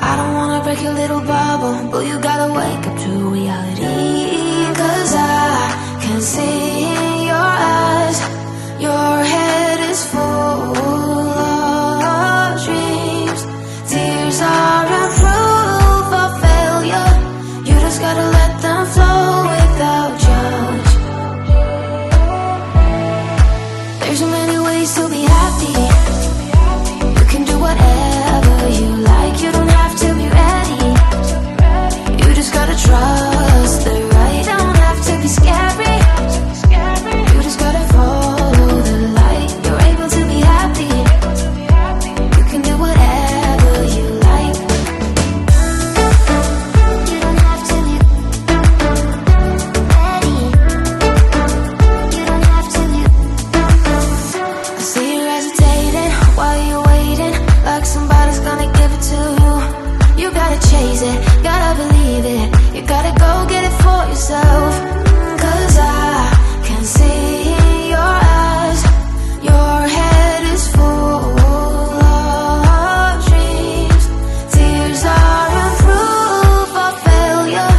I don't wanna break your little bubble, but you gotta wake up to reality. 'Cause I can see in your eyes, your head is full of dreams. Tears are a proof of failure. You just gotta let them flow without judge. There's so many ways to be happy. You can do whatever you like. You don't have to be ready. You just gotta trust the right. Don't have to be scary. You just gotta follow the light. You're able to be happy. You can do whatever you like. You don't have to be ready. You don't have to be. I see you hesitating while you're waiting, like somebody's gonna give it to you. You gotta chase it, gotta believe it. You gotta go get it for yourself. 'Cause I can see in your eyes, your head is full of dreams. Tears are a proof of failure.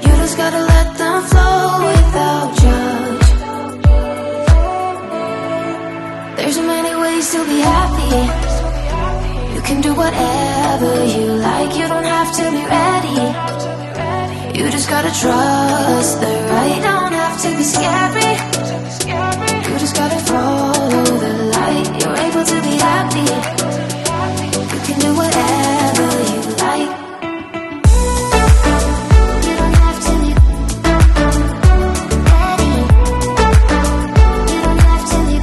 You just gotta let them flow without judge. There's so many ways to be happy. You can do whatever you like. You don't have to be ready. You just gotta trust the right. Don't have to be scary. You just gotta follow the light. You're able to be happy. You can do whatever you like. You don't have to be ready. You don't have to be.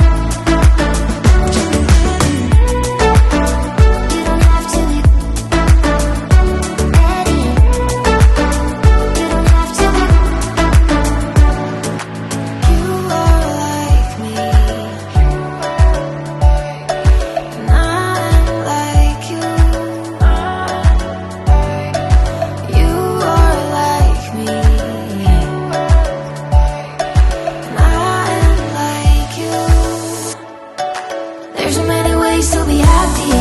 You don't have to be ready. You don't have to be. You are like me, and I'm like you. You are like me, and I'm like you. There's so many ways to be happy.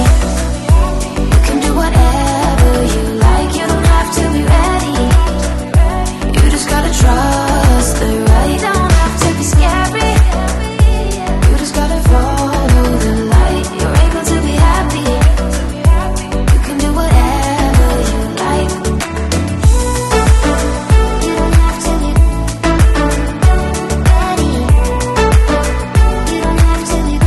You can do whatever you like. You don't have to be ready. You just gotta trust the right. Don't have to be scary. You just gotta follow the light. You're able to be happy. You can do whatever you like. You don't have to be ready. You don't have to be.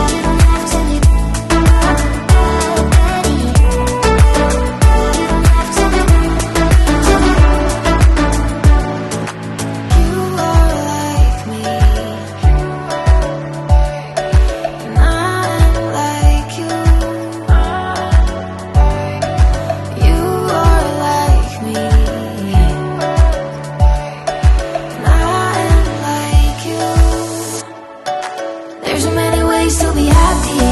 You don't have to be ready. You don't have to be. You are like me, and I'm like you. You are like me, and I'm like you. There's so many ways to be happy.